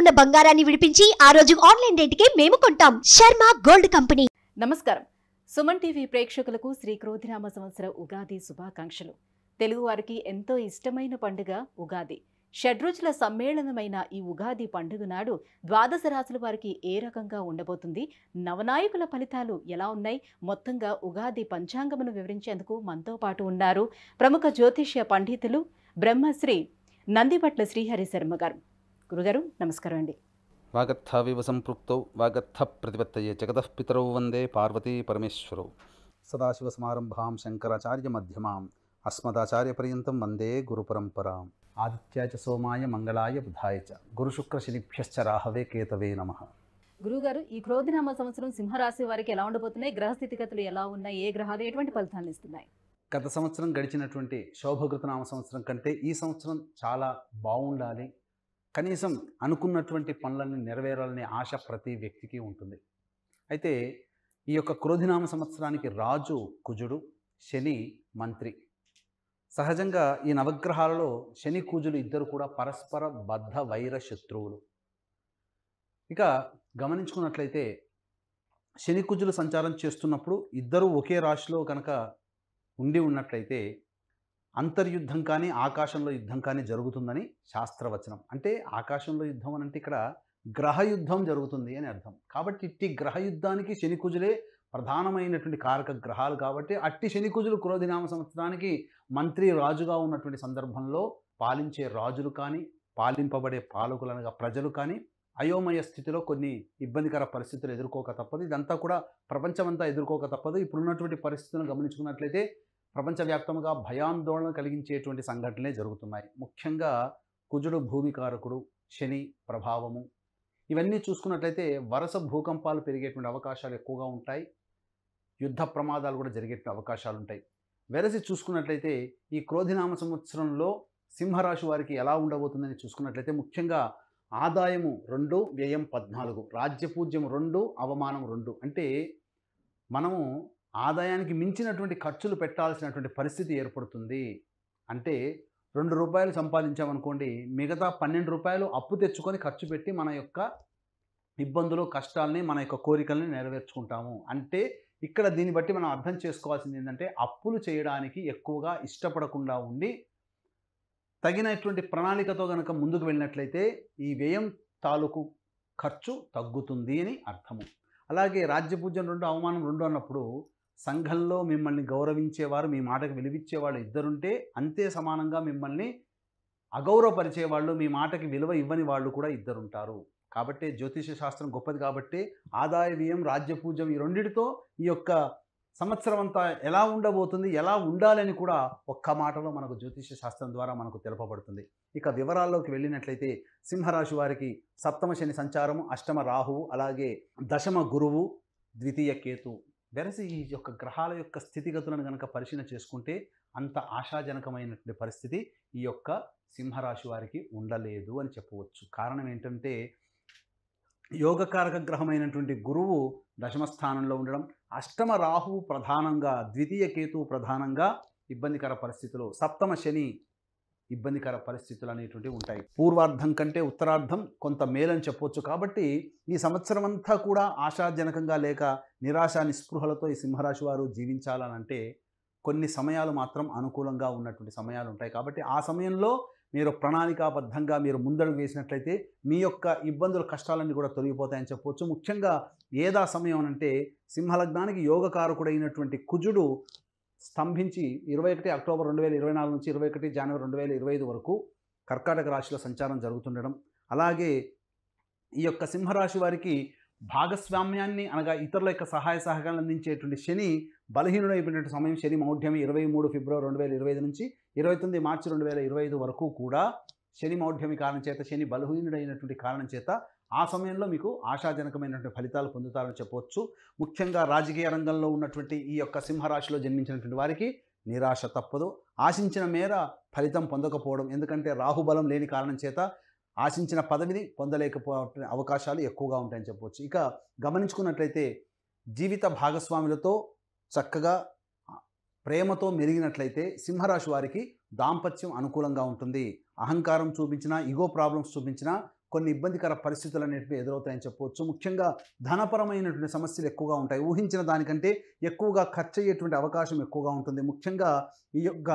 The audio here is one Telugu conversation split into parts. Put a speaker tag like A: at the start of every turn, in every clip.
A: ఉన్న బంగారాన్ని విడిపించి ఆ రోజు ఆన్లైన్ రేటుకే మేము కొంటాం. Sharma gold company.
B: నమస్కారం. సుమన్ టీవీ ప్రేక్షకులకు శ్రీ క్రోధినామ సంవత్సర ఉగాది శుభాకాంక్షలు. తెలుగు వారికి ఎంతో ఇష్టమైన పండుగ ఉగాది. షడ్రుచుల సమ్మేళనమైన ఈ ఉగాది పండుగ నాడు ద్వాదశ రాశుల వారికి ఏ రకంగా ఉండబోతుంది, నవనాయకుల ఫలితాలు ఎలా ఉన్నాయి, మొత్తంగా ఉగాది పంచాంగమును వివరించేందుకు మనతో పాటు ఉన్నారు ప్రముఖ జ్యోతిష్య పండితులు బ్రహ్మశ్రీ నందిపట్ల శ్రీహరి శర్మ గారు. గురుగారు నమస్కారం అండి.
C: వాగర్థావివ సంపృక్తౌ వాగర్థ ప్రతిపత్తయే జగతః పితరౌ వందే పార్వతీ పరమేశ్వరౌ. సదాశివసమారంభాం శంకరాచార్య మధ్యమాం అస్మదాచార్య పర్యంతం వందే గురుపరంపరాం. ఆదిత్యాయ చ సోమాయ మంగళాయ బుధాయ చ గురుశుక్రశనిభ్యశ్చ రాహవే కేతవే నమః.
B: గురుగారు, ఈ క్రోధినామ సంవత్సరం సింహరాశి వారికి ఎలా ఉండబోతున్నాయి, గ్రహ స్థితిగతులు ఎలా ఉన్నాయి, ఏ గ్రహాలు ఎటువంటి ఫలితాలను ఇస్తున్నాయి?
C: గత సంవత్సరం గడిచినటువంటి శోభకృతనామ సంవత్సరం కంటే ఈ సంవత్సరం చాలా బాగుండాలి, కనీసం అనుకున్నటువంటి పనులన్నీ నెరవేరాలనే ఆశ ప్రతి వ్యక్తికి ఉంటుంది. అయితే ఈ యొక్క క్రోధినామ సంవత్సరానికి రాజు కుజుడు, శని మంత్రి. సహజంగా ఈ నవగ్రహాలలో శని కుజులు ఇద్దరు కూడా పరస్పర బద్ధ వైర శత్రువులు. ఇక గమనించుకున్నట్లయితే శని కుజులు సంచారం చేస్తున్నప్పుడు ఇద్దరు ఒకే రాశిలో కనుక ఉండి ఉన్నట్లయితే అంతర్యుద్ధం కానీ ఆకాశంలో యుద్ధం కానీ జరుగుతుందని శాస్త్రవచనం. అంటే ఆకాశంలో యుద్ధం అని అంటే ఇక్కడ గ్రహయుద్ధం జరుగుతుంది అని అర్థం. కాబట్టి ఇట్టి గ్రహయుద్ధానికి శని కుజులే ప్రధానమైనటువంటి కారక గ్రహాలు. కాబట్టి అట్టి శని కుజులు క్రోధినామ సంవత్సరానికి మంత్రి రాజుగా ఉన్నటువంటి సందర్భంలో పాలించే రాజులు కానీ పాలింపబడే పాలకులు అనగా ప్రజలు కానీ అయోమయ స్థితిలో కొన్ని ఇబ్బందికర పరిస్థితులు ఎదుర్కోక తప్పదు. ఇదంతా కూడా ప్రపంచమంతా ఎదుర్కోక తప్పదు. ఇప్పుడున్నటువంటి పరిస్థితులను గమనించుకున్నట్లయితే ప్రపంచవ్యాప్తంగా భయాందోళన కలిగించేటువంటి సంఘటనలే జరుగుతున్నాయి. ముఖ్యంగా కుజుడు భూమికారకుడు, శని ప్రభావము, ఇవన్నీ చూసుకున్నట్లయితే వరుస భూకంపాలు పెరిగేటువంటి అవకాశాలు ఎక్కువగా ఉంటాయి. యుద్ధ ప్రమాదాలు కూడా జరిగేటువంటి అవకాశాలు ఉంటాయి. వెరసి చూసుకున్నట్లయితే ఈ క్రోధినామ సంవత్సరంలో సింహరాశి వారికి ఎలా ఉండబోతుందని చూసుకున్నట్లయితే ముఖ్యంగా ఆదాయము 2, వ్యయం 14, రాజ్యపూజ్యం 2, అవమానం 2. అంటే మనము ఆదాయానికి మించినటువంటి ఖర్చులు పెట్టాల్సినటువంటి పరిస్థితి ఏర్పడుతుంది. అంటే ₹2 సంపాదించామనుకోండి, మిగతా ₹12 అప్పు తెచ్చుకొని ఖర్చు పెట్టి మన యొక్క ఇబ్బందులు కష్టాలని మన యొక్క కోరికల్ని నెరవేర్చుకుంటాము. అంటే ఇక్కడ దీన్ని బట్టి మనం అర్థం చేసుకోవాల్సింది ఏంటంటే అప్పులు చేయడానికి ఎక్కువగా ఇష్టపడకుండా ఉండి తగినటువంటి ప్రణాళికతో కనుక ముందుకు వెళ్ళినట్లయితే ఈ వ్యయం తాలూకు ఖర్చు తగ్గుతుంది అని అర్థము. అలాగే రాజ్యపూజ్యం 2, అవమానం 2 అన్నప్పుడు సంఘంలో మిమ్మల్ని గౌరవించేవారు, మీ మాటకు విలువిచ్చేవాళ్ళు ఇద్దరుంటే అంతే సమానంగా మిమ్మల్ని అగౌరవపరిచేవాళ్ళు, మీ మాటకి విలువ ఇవ్వని వాళ్ళు కూడా ఇద్దరుంటారు. కాబట్టి జ్యోతిష శాస్త్రం గొప్పది. కాబట్టి ఆదాయ వ్యయం రాజ్యపూజ్యం ఈ రెండిటితో ఈ యొక్క సంవత్సరం అంతా ఎలా ఉండబోతుంది, ఎలా ఉండాలని కూడా ఒక్క మాటలో మనకు జ్యోతిష శాస్త్రం ద్వారా మనకు తెలుపబడుతుంది. ఇక వివరాల్లోకి వెళ్ళినట్లయితే సింహరాశి వారికి సప్తమ శని సంచారము, అష్టమ రాహువు, అలాగే దశమ గురువు, ద్వితీయ కేతు. వెరసి ఈ యొక్క గ్రహాల యొక్క స్థితిగతులను కనుక పరిశీలన చేసుకుంటే అంత ఆశాజనకమైనటువంటి పరిస్థితి ఈ యొక్క సింహరాశి వారికి ఉండలేదు అని చెప్పవచ్చు. కారణం ఏంటంటే యోగకారక గ్రహమైనటువంటి గురువు దశమ స్థానంలో ఉండడం, అష్టమ రాహువు ప్రధానంగా, ద్వితీయ కేతువు ప్రధానంగా ఇబ్బందికర పరిస్థితులు, సప్తమ శని ఇబ్బందికర పరిస్థితులు అనేటువంటివి ఉంటాయి. పూర్వార్ధం కంటే ఉత్తరార్ధం కొంత మేలని చెప్పవచ్చు. కాబట్టి ఈ సంవత్సరం అంతా కూడా ఆశాజనకంగా లేక నిరాశ నిస్పృహలతో ఈ సింహరాశి వారు జీవించాలనంటే కొన్ని సమయాలు మాత్రం అనుకూలంగా ఉన్నటువంటి సమయాలు ఉంటాయి. కాబట్టి ఆ సమయంలో మీరు ప్రణాళికాబద్ధంగా మీరు ముందడుగు వేసినట్లయితే మీ యొక్క ఇబ్బందులు కష్టాలన్నీ కూడా తొలగిపోతాయని చెప్పవచ్చు. ముఖ్యంగా ఏదా సమయం అంటే సింహలగ్నానికి యోగకారకుడైనటువంటి కుజుడు స్తంభించి 21 అక్టోబర్ 2024 నుంచి 21 జనవరి 2025 వరకు కర్కాటక రాశిలో సంచారం జరుగుతుండడం, అలాగే ఈ యొక్క సింహరాశి వారికి భాగస్వామ్యాన్ని అనగా ఇతరుల యొక్క సహాయ సహకారాలు అందించేటువంటి శని బలహీనుడైపోయినటువంటి సమయం. శని మౌఢ్యం 23 ఫిబ్రవరి 2025 నుంచి 29 మార్చి 2025 వరకు కూడా శని మౌఢ్యమి కారణం చేత, శని బలహీనుడైనటువంటి కారణం చేత ఆ సమయంలో మీకు ఆశాజనకమైనటువంటి ఫలితాలు పొందుతారని చెప్పవచ్చు. ముఖ్యంగా రాజకీయ రంగంలో ఉన్నటువంటి ఈ యొక్క సింహరాశిలో జన్మించినటువంటి వారికి నిరాశ తప్పదు. ఆశించిన మేర ఫలితం పొందకపోవడం, ఎందుకంటే రాహుబలం లేని కారణం చేత ఆశించిన పదవిని పొందలేకపోవే అవకాశాలు ఎక్కువగా ఉంటాయని చెప్పవచ్చు. ఇక గమనించుకున్నట్లయితే జీవిత భాగస్వాములతో చక్కగా ప్రేమతో మెలిగినట్లయితే సింహరాశి వారికి దాంపత్యం అనుకూలంగా ఉంటుంది. అహంకారం చూపించినా, ఈగో ప్రాబ్లమ్స్ చూపించినా కొన్ని ఇబ్బందికర పరిస్థితులు అనేటివి ఎదురవుతాయని చెప్పవచ్చు. ముఖ్యంగా ధనపరమైనటువంటి సమస్యలు ఎక్కువగా ఉంటాయి. ఊహించిన దానికంటే ఎక్కువగా ఖర్చు అయ్యేటువంటి అవకాశం ఎక్కువగా ఉంటుంది. ముఖ్యంగా ఈ యొక్క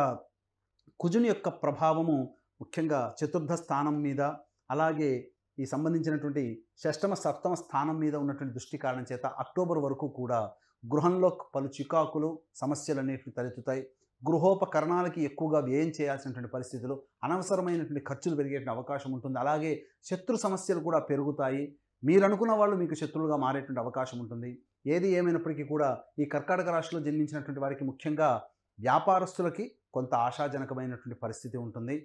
C: కుజుని యొక్క ప్రభావము ముఖ్యంగా చతుర్థ స్థానం మీద, అలాగే ఈ సంబంధించినటువంటి షష్టమ సప్తమ స్థానం మీద ఉన్నటువంటి దృష్టి కారణం చేత అక్టోబర్ వరకు కూడా గృహంలో పలు చికాకులు సమస్యలు అనేటివి తలెత్తుతాయి. గృహోపకరణాలకి ఎక్కువగా వ్యయం చేయాల్సినటువంటి పరిస్థితులు, అనవసరమైనటువంటి ఖర్చులు పెరిగేటువంటి అవకాశం ఉంటుంది. అలాగే శత్రు సమస్యలు కూడా పెరుగుతాయి. మీరు అనుకున్న వాళ్ళు మీకు శత్రువులుగా మారేటువంటి అవకాశం ఉంటుంది. ఏది ఏమైనప్పటికీ కూడా ఈ కర్కాటక రాశిలో జన్మించినటువంటి వారికి ముఖ్యంగా వ్యాపారస్తులకి కొంత ఆశాజనకమైనటువంటి పరిస్థితి ఉంటుంది.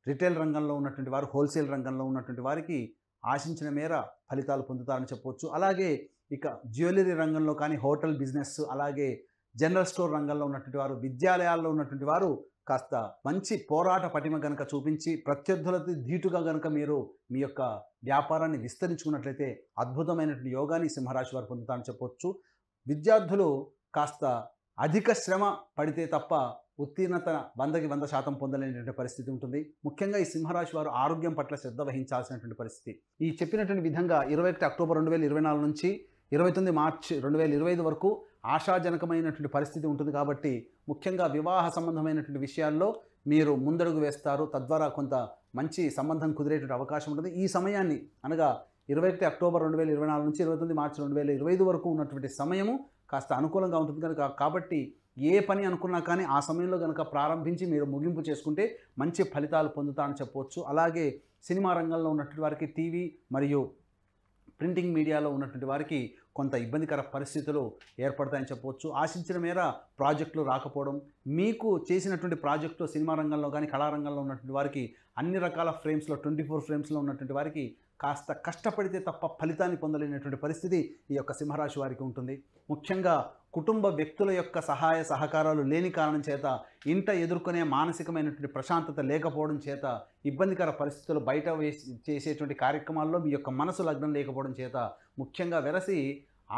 C: రిటైల్ రంగంలో ఉన్నటువంటి వారు, హోల్సేల్ రంగంలో ఉన్నటువంటి వారికి ఆశించిన మేర ఫలితాలు పొందుతారని చెప్పవచ్చు. అలాగే ఇక జ్యువెలరీ రంగంలో కానీ, హోటల్ బిజినెస్, అలాగే జనరల్ స్టోర్ రంగంలో ఉన్నటువంటి వారు, విద్యాలయాల్లో ఉన్నటువంటి వారు కాస్త మంచి పోరాట పటిమ కనుక చూపించి ప్రత్యర్థులతో ధీటుగా కనుక మీరు మీ యొక్క వ్యాపారాన్ని విస్తరించుకున్నట్లయితే అద్భుతమైనటువంటి యోగాన్ని సింహరాశి వారు పొందుతారని చెప్పవచ్చు. విద్యార్థులు కాస్త అధిక శ్రమ పడితే తప్ప ఉత్తీర్ణత 100కి 100% పొందలేనటువంటి పరిస్థితి ఉంటుంది. ముఖ్యంగా ఈ సింహరాశి వారు ఆరోగ్యం పట్ల శ్రద్ధ వహించాల్సినటువంటి పరిస్థితి. ఈ చెప్పినటువంటి విధంగా 21 అక్టోబర్ 2024 నుంచి 29 మార్చి 2025 వరకు ఆశాజనకమైనటువంటి పరిస్థితి ఉంటుంది. కాబట్టి ముఖ్యంగా వివాహ సంబంధమైనటువంటి విషయాల్లో మీరు ముందడుగు వేస్తారు. తద్వారా కొంత మంచి సంబంధం కుదిరేటువంటి అవకాశం ఉంటుంది. ఈ సమయాన్ని అనగా 21 అక్టోబర్ 2024 నుంచి 29 మార్చి 2025 వరకు ఉన్నటువంటి సమయము కాస్త అనుకూలంగా ఉంటుంది కనుక, కాబట్టి ఏ పని అనుకున్నా కానీ ఆ సమయంలో కనుక ప్రారంభించి మీరు ముగింపు చేసుకుంటే మంచి ఫలితాలు పొందుతారని చెప్పవచ్చు. అలాగే సినిమా రంగంలో ఉన్నటువంటి వారికి, టీవీ మరియు ప్రింటింగ్ మీడియాలో ఉన్నటువంటి వారికి కొంత ఇబ్బందికర పరిస్థితులు ఏర్పడతాయని చెప్పవచ్చు. ఆశించిన మేర ప్రాజెక్టులు రాకపోవడం, మీకు చేసినటువంటి ప్రాజెక్టు సినిమా రంగంలో కానీ కళారంగంలో ఉన్నటువంటి వారికి అన్ని రకాల ఫ్రేమ్స్లో 24 ఫ్రేమ్స్లో ఉన్నటువంటి వారికి కాస్త కష్టపడితే తప్ప ఫలితాన్ని పొందలేనటువంటి పరిస్థితి ఈ యొక్క సింహరాశి వారికి ఉంటుంది. ముఖ్యంగా కుటుంబ వ్యక్తుల యొక్క సహాయ సహకారాలు లేని కారణం చేత, ఇంట ఎదుర్కొనే మానసికమైనటువంటి ప్రశాంతత లేకపోవడం చేత, ఇబ్బందికర పరిస్థితులు బయట చేసేటువంటి కార్యక్రమాల్లో మీ యొక్క మనసు లగ్నం లేకపోవడం చేత, ముఖ్యంగా వెరసి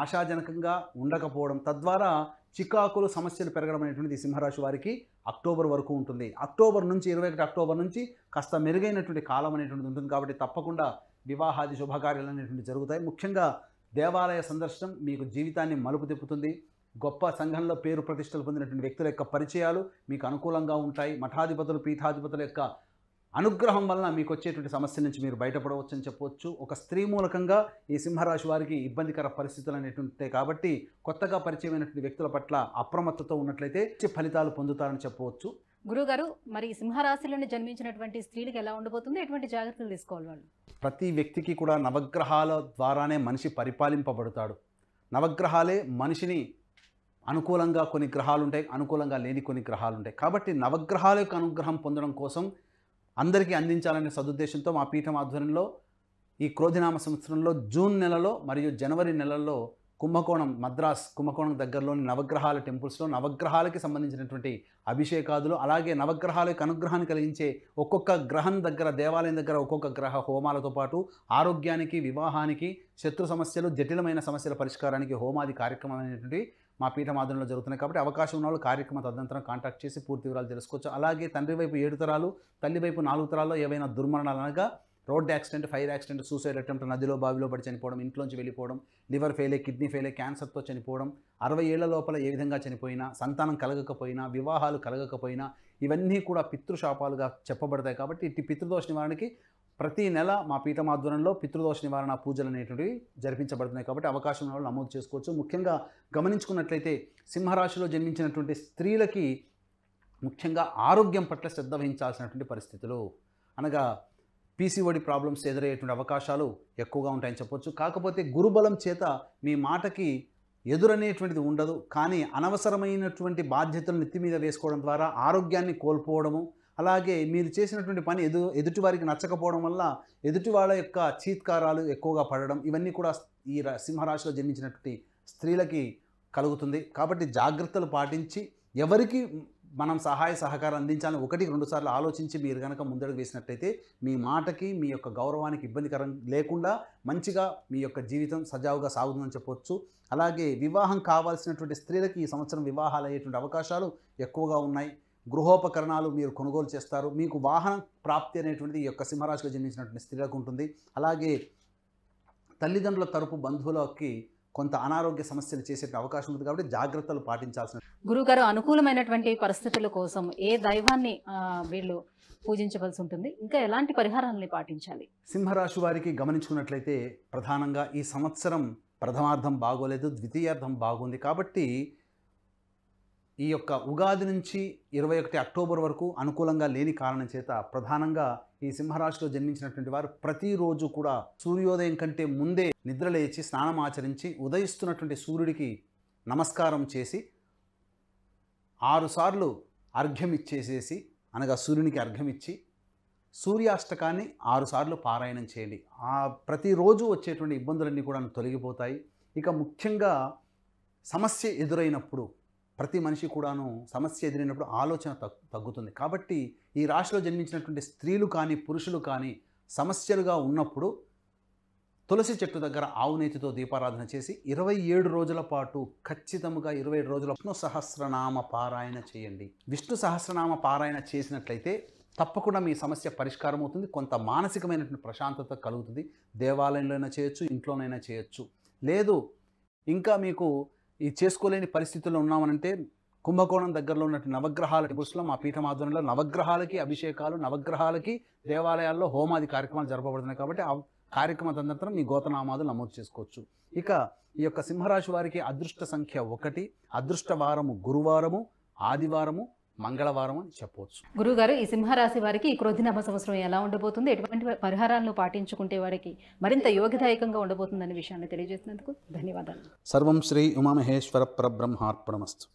C: ఆశాజనకంగా ఉండకపోవడం, తద్వారా చికాకులు సమస్యలు పెరగడం అనేటువంటిది సింహరాశి వారికి అక్టోబర్ వరకు ఉంటుంది. అక్టోబర్ నుంచి 21 అక్టోబర్ నుంచి కాస్త మెరుగైనటువంటి కాలం అనేటువంటిది ఉంటుంది. కాబట్టి తప్పకుండా వివాహాది శుభకార్యాలు అనేటువంటి జరుగుతాయి. ముఖ్యంగా దేవాలయ సందర్శనం మీకు జీవితాన్ని మలుపు తిప్పుతుంది. గొప్ప సంఘంలో పేరు ప్రతిష్టలు పొందినటువంటి వ్యక్తుల యొక్క పరిచయాలు మీకు అనుకూలంగా ఉంటాయి. మఠాధిపతులు, పీఠాధిపతుల యొక్క అనుగ్రహం వలన మీకు వచ్చేటువంటి సమస్య నుంచి మీరు బయటపడవచ్చు అని చెప్పవచ్చు. ఒక స్త్రీ మూలకంగా ఈ సింహరాశి వారికి ఇబ్బందికర పరిస్థితులు అనేటువంటి కాబట్టి కొత్తగా పరిచయమైనటువంటి వ్యక్తుల పట్ల అప్రమత్తతో ఉన్నట్లయితే ఫలితాలు పొందుతారని చెప్పవచ్చు.
B: గురుగారు, మరి సింహరాశిలోని జన్మించినటువంటి స్త్రీలకు ఎలా ఉండబోతుంది, ఎటువంటి జాగ్రత్తలు తీసుకోవాలి వాళ్ళు?
C: ప్రతి వ్యక్తికి కూడా నవగ్రహాల ద్వారానే మనిషి పరిపాలింపబడతాడు. నవగ్రహాలే మనిషిని అనుకూలంగా కొన్ని గ్రహాలు ఉంటాయి, అనుకూలంగా లేని కొన్ని గ్రహాలు ఉంటాయి. కాబట్టి నవగ్రహాల యొక్క అనుగ్రహం పొందడం కోసం అందరికీ అందించాలనే సదుద్దేశంతో మా పీఠం ఆధ్వర్యంలో ఈ క్రోధినామ సంవత్సరంలో జూన్ నెలలో మరియు జనవరి నెలల్లో కుంభకోణం, మద్రాస్ కుంభకోణం దగ్గరలోని నవగ్రహాల టెంపుల్స్లో నవగ్రహాలకి సంబంధించినటువంటి అభిషేకాదులు, అలాగే నవగ్రహాలకు అనుగ్రహాన్ని కలిగించే ఒక్కొక్క గ్రహం దగ్గర, దేవాలయం దగ్గర ఒక్కొక్క గ్రహ హోమాలతో పాటు ఆరోగ్యానికి, వివాహానికి, శత్రు సమస్యలు, జటిలమైన సమస్యల పరిష్కారానికి హోమాది కార్యక్రమం అనేటువంటి మా పీఠం ఆధ్వర్యంలో జరుగుతున్నాయి. కాబట్టి అవకాశం ఉన్న వాళ్ళు కార్యక్రమ తదనంతరం కాంటాక్ట్ చేసి పూర్తి వివరాలు తెలుసుకోవచ్చు. అలాగే తండ్రి వైపు 7 తరాలు, తల్లి వైపు 4 తరాల్లో ఏవైనా దుర్మరణాలు అనగా road accident, fire accident, suicide attempt, నదిలో బావిలో పడి చనిపోవడం, ఇంట్లోంచి వెళ్ళిపోవడం, లివర్ ఫెయిలే, కిడ్నీ ఫెయిలే, క్యాన్సర్తో చనిపోవడం, 60 ఏళ్ల లోపల ఏ విధంగా చనిపోయినా, సంతానం కలగకపోయినా, వివాహాలు కలగకపోయినా ఇవన్నీ కూడా పితృశాపాలుగా చెప్పబడతాయి. కాబట్టి ఇట్టి పితృదోష నివారణకి ప్రతి నెల మా పీఠం ఆధ్వర్యంలో పితృదోష నివారణ పూజలు అనేటువంటివి జరిపించబడుతున్నాయి. కాబట్టి అవకాశం ఉన్న వాళ్ళు నమోదు చేసుకోవచ్చు. ముఖ్యంగా గమనించుకున్నట్లయితే సింహరాశిలో జన్మించినటువంటి స్త్రీలకి ముఖ్యంగా ఆరోగ్యం పట్ల శ్రద్ధ వహించాల్సినటువంటి పరిస్థితులు అనగా పీసీఓడి ప్రాబ్లమ్స్ ఎదురయ్యేటువంటి అవకాశాలు ఎక్కువగా ఉంటాయని చెప్పొచ్చు. కాకపోతే గురుబలం చేత మీ మాటకి ఎదురనేటువంటిది ఉండదు. కానీ అనవసరమైనటువంటి బాధ్యతలు నెత్తి మీద వేసుకోవడం ద్వారా ఆరోగ్యాన్ని కోల్పోవడము, అలాగే మీరు చేసినటువంటి పని ఎదుటివారికి నచ్చకపోవడం వల్ల ఎదుటి వాళ్ళ యొక్క చీత్కారాలు ఎక్కువగా పడడం, ఇవన్నీ కూడా ఈ సింహరాశిలో జన్మించినటువంటి స్త్రీలకి కలుగుతుంది. కాబట్టి జాగ్రత్తలు పాటించి ఎవరికి మనం సహాయ సహకారం అందించాలని 1-2 సార్లు ఆలోచించి మీరు కనుక ముందడుగు వేసినట్లయితే మీ మాటకి, మీ యొక్క గౌరవానికి ఇబ్బందికరం లేకుండా మంచిగా మీ యొక్క జీవితం సజావుగా సాగుతుందని చెప్పవచ్చు. అలాగే వివాహం కావాల్సినటువంటి స్త్రీలకి ఈ సంవత్సరం వివాహాలు అయ్యేటువంటి అవకాశాలు ఎక్కువగా ఉన్నాయి. గృహోపకరణాలు మీరు కొనుగోలు చేస్తారు. మీకు వాహన ప్రాప్తి అనేటువంటిది ఈ యొక్క సింహరాశిలో జన్మించినటువంటి స్త్రీలకు ఉంటుంది. అలాగే తల్లిదండ్రుల తరపు బంధువులకి కొంత అనారోగ్య సమస్యలు చేసే అవకాశం ఉంది కాబట్టి జాగ్రత్తలు పాటించాల్సిన.
B: గురుగారు, అనుకూలమైనటువంటి పరిస్థితుల కోసం ఏ దైవాన్ని వీళ్ళు పూజించవలసి ఉంటుంది, ఇంకా ఎలాంటి పరిహారాలని పాటించాలి?
C: సింహరాశి వారికి గమనించుకున్నట్లయితే ప్రధానంగా ఈ సంవత్సరం ప్రథమార్థం బాగోలేదు, ద్వితీయార్థం బాగుంది. కాబట్టి ఈ యొక్క ఉగాది నుంచి 21 అక్టోబర్ వరకు అనుకూలంగా లేని కారణం చేత ప్రధానంగా ఈ సింహరాశిలో జన్మించినటువంటి వారు ప్రతిరోజు కూడా సూర్యోదయం కంటే ముందే నిద్రలేచి స్నానం ఆచరించి ఉదయిస్తున్నటువంటి సూర్యుడికి నమస్కారం చేసి 6 సార్లు అర్ఘ్యం ఇచ్చేసేసి, అనగా సూర్యునికి అర్ఘ్యం ఇచ్చి సూర్యాష్టకాన్ని 6 సార్లు పారాయణం చేయండి. ప్రతిరోజు వచ్చేటువంటి ఇబ్బందులన్నీ కూడా తొలగిపోతాయి. ఇక ముఖ్యంగా సమస్య ఎదురైనప్పుడు, ప్రతి మనిషి కూడాను సమస్య ఎదురైనప్పుడు ఆలోచన తగ్గుతుంది. కాబట్టి ఈ రాశిలో జన్మించినటువంటి స్త్రీలు కానీ పురుషులు కానీ సమస్యలుగా ఉన్నప్పుడు తులసి చెట్టు దగ్గర ఆవు నేతితో దీపారాధన చేసి 27 రోజుల పాటు ఖచ్చితంగా 27 రోజుల విష్ణు సహస్రనామ పారాయణ చేయండి. విష్ణు సహస్రనామ పారాయణ చేసినట్లయితే తప్పకుండా మీ సమస్య పరిష్కారం అవుతుంది. కొంత మానసికమైనటువంటి ప్రశాంతత కలుగుతుంది. దేవాలయంలోనైనా చేయొచ్చు, ఇంట్లోనైనా చేయొచ్చు. లేదు ఇంకా మీకు ఈ చేసుకోలేని పరిస్థితుల్లో ఉన్నామనంటే కుంభకోణం దగ్గరలో ఉన్నటువంటి నవగ్రహాల టెంపుల్స్లో మా పీఠం ఆధ్వర్యంలో నవగ్రహాలకి అభిషేకాలు, నవగ్రహాలకి దేవాలయాల్లో హోమాది కార్యక్రమాలు జరపబడుతున్నాయి. కాబట్టి ఆ కార్యక్రమ తదనంతరం మీ గోతనామాదులు నమోదు చేసుకోవచ్చు. ఇక ఈ యొక్క సింహరాశి వారికి అదృష్ట సంఖ్య 1, అదృష్ట వారము గురువారము, ఆదివారము, మంగళవారం అని చెప్పవచ్చు.
B: గురుగారు, ఈ సింహరాశి వారికి ఈ క్రోధినామ సంవత్సరం ఎలా ఉండబోతుంది, ఎటువంటి పరిహారాలను పాటించుకుంటే వారికి మరింత యోగదాయకంగా ఉండబోతుందనే విషయాన్ని తెలియజేసినందుకు ధన్యవాదాలు.
C: సర్వం శ్రీ ఉమామహేశ్వర పరబ్రహ్మార్పణమస్తు.